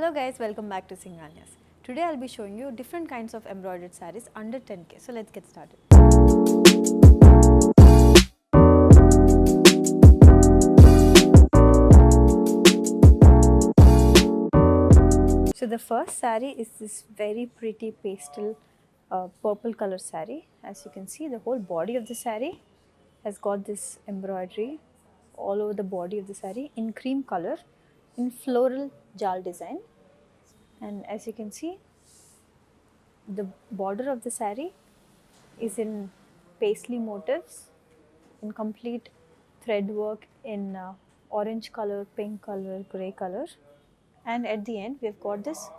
Hello guys, welcome back to Singanyas. Today I'll be showing you different kinds of embroidered sarees under 10k. So let's get started. So the first saree is this very pretty pastel purple color saree. As you can see, the whole body of the saree has got this embroidery all over the body of the saree in cream color in floral jal design. And as you can see, the border of the saree is in paisley motifs in complete thread work in orange color, pink color, grey color, and at the end we have got this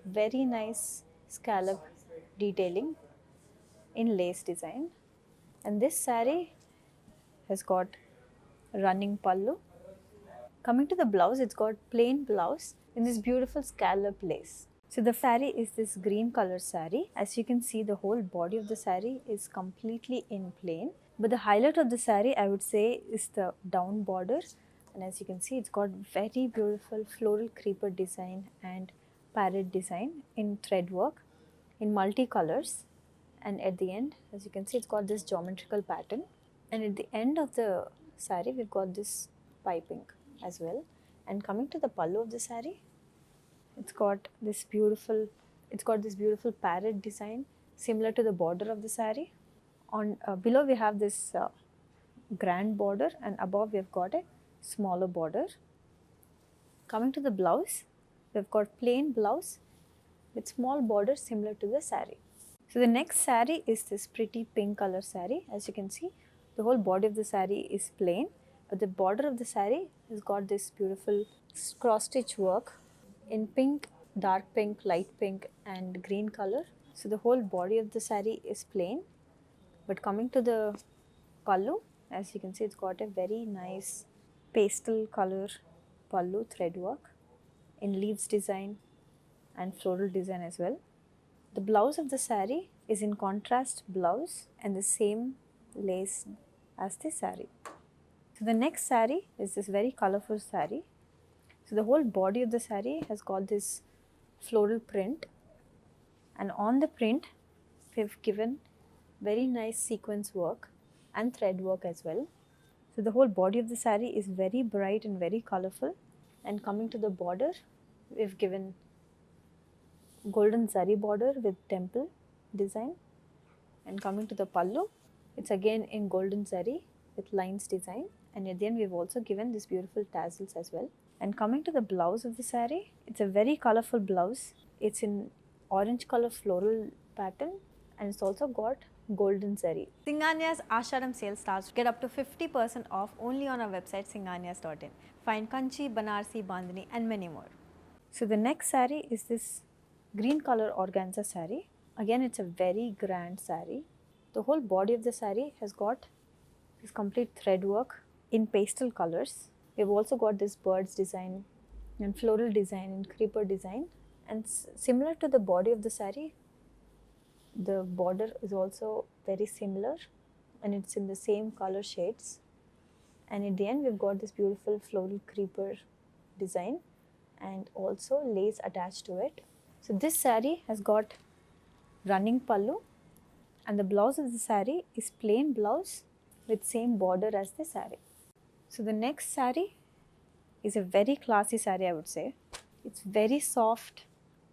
very nice scallop detailing in lace design. And this saree has got running pallu. Coming to the blouse, it's got plain blouse in this beautiful scallop lace. So the saree is this green color saree. As you can see, the whole body of the saree is completely in plain. But the highlight of the saree, I would say, is the down border. And as you can see, it's got very beautiful floral creeper design and parrot design in thread work in multicolors. And at the end, as you can see, it's got this geometrical pattern. And at the end of the saree, we've got this piping as well. And coming to the pallu of the saree, it's got this beautiful parrot design similar to the border of the saree. On below we have this grand border, and above we have got a smaller border. Coming to the blouse, we've got plain blouse with small border similar to the saree. So the next saree is this pretty pink color saree. As you can see, the whole body of the saree is plain, but the border of the saree has got this beautiful cross stitch work in pink, dark pink, light pink and green color. So the whole body of the saree is plain, but coming to the pallu, as you can see, it's got a very nice pastel color pallu thread work in leaves design and floral design as well. The blouse of the saree is in contrast blouse and the same lace as the saree. So the next saree is this very colorful saree. So the whole body of the saree has got this floral print, and on the print we've given very nice sequence work and thread work as well. So the whole body of the saree is very bright and very colorful, and coming to the border, we've given golden zari border with temple design, and coming to the pallu, it's again in golden zari with lines design, and at the end we've also given this beautiful tassels as well. And coming to the blouse of the saree, it's a very colorful blouse. It's in orange color floral pattern, and it's also got golden zari. Singanya's Ashadam sale starts. Get up to 50% off only on our website singanyas.in. Find Kanchi, Banarsi, Bandhani and many more. So the next saree is this green color organza saree. Again, it's a very grand saree. The whole body of the saree has got this complete thread work in pastel colors. We've also got this birds design and floral design and creeper design, and similar to the body of the saree, the border is also very similar and it's in the same color shades. And at the end we've got this beautiful floral creeper design and also lace attached to it. So this saree has got running pallu, and the blouse of the saree is plain blouse with same border as the saree. So the next saree is a very classy saree, I would say. It's very soft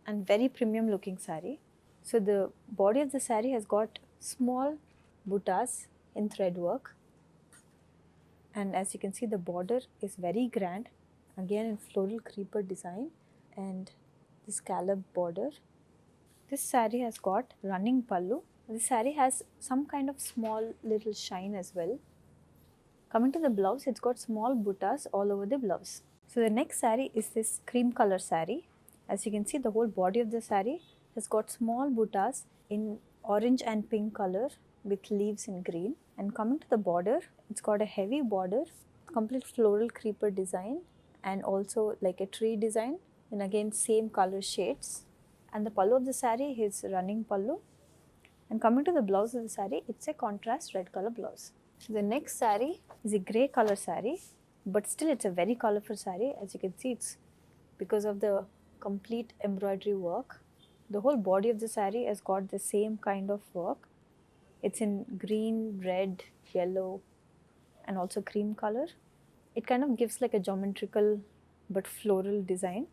and very premium looking saree. So the body of the saree has got small buttas in thread work, and as you can see, the border is very grand, again in floral creeper design and the scallop border. This saree has got running pallu. The saree has some kind of small little shine as well. Coming to the blouse, it's got small buttas all over the blouse. So the next saree is this cream color saree. As you can see, the whole body of the saree has got small buttas in orange and pink color with leaves in green. And coming to the border, it's got a heavy border, complete floral creeper design and also like a tree design, and again same color shades. And the pallu of the saree is running pallu. And coming to the blouse of the saree, it's a contrast red color blouse. So the next saree is a grey color saree, but still it's a very colorful saree. As you can see, it's because of the complete embroidery work. The whole body of the saree has got the same kind of work. It's in green, red, yellow, and also cream color. It kind of gives like a geometrical but floral design.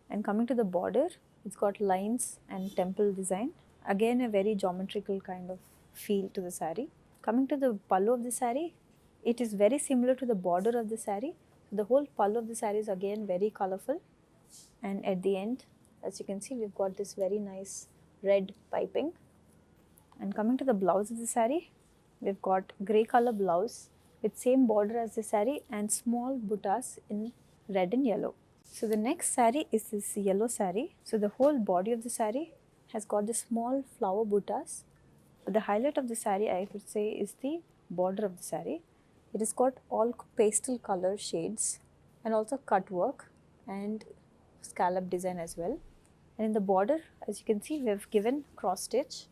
And coming to the border, it's got lines and temple design. Again, a very geometrical kind of feel to the saree. Coming to the pallu of the saree, it is very similar to the border of the saree. The whole pallu of the saree is again very colorful. And at the end, as you can see, we've got this very nice red piping. And coming to the blouse of the saree, we've got grey color blouse with same border as the saree and small buttas in red and yellow. So the next saree is this yellow saree. So the whole body of the saree has got the small flower buttas. But the highlight of the saree, I would say, is the border of the saree. It has got all pastel color shades and also cut work and scallop design as well. And in the border, as you can see, we have given cross stitch.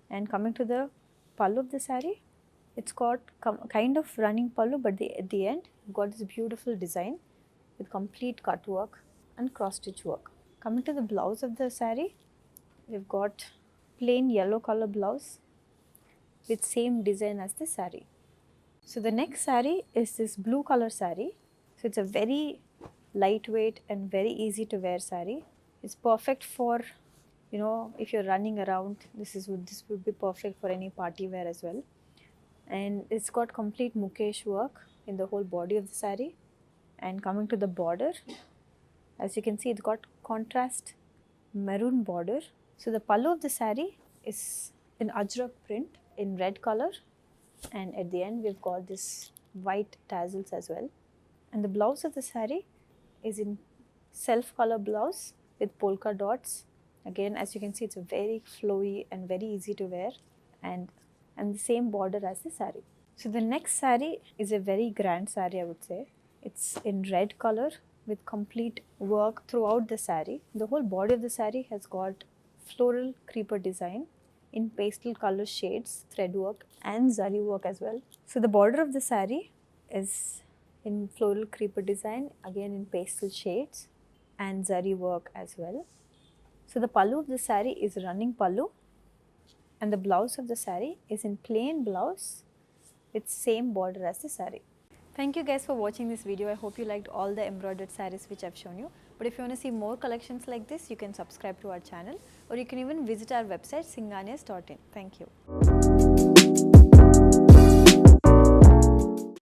And coming to the pallu of the saree, it's got kind of running pallu, but at the end, you've got this beautiful design with complete cut work and cross stitch work. Coming to the blouse of the saree, we've got plain yellow color blouse with same design as the saree. So the next saree is this blue color saree. So it's a very lightweight and very easy to wear saree. It's perfect for, if you're running around, this would be perfect for any party wear as well. And it's got complete mukesh work in the whole body of the saree. And coming to the border, as you can see, it's got contrast maroon border. So the pallu of the saree is in ajrak print in red color, and at the end we've got this white tassels as well. And the blouse of the saree is in self color blouse with polka dots. Again, as you can see, it's a very flowy and very easy to wear, and the same border as the saree. So the next saree is a very grand saree, I would say. It's in red color with complete work throughout the saree. The whole body of the saree has got floral creeper design in pastel color shades, thread work and zari work as well. So the border of the saree is in floral creeper design, again in pastel shades and zari work as well. So the pallu of the saree is running pallu, and the blouse of the saree is in plain blouse with same border as the saree. Thank you guys for watching this video. I hope you liked all the embroidered sarees which I've shown you. But if you want to see more collections like this, you can subscribe to our channel, or you can even visit our website singanyas.in. Thank you.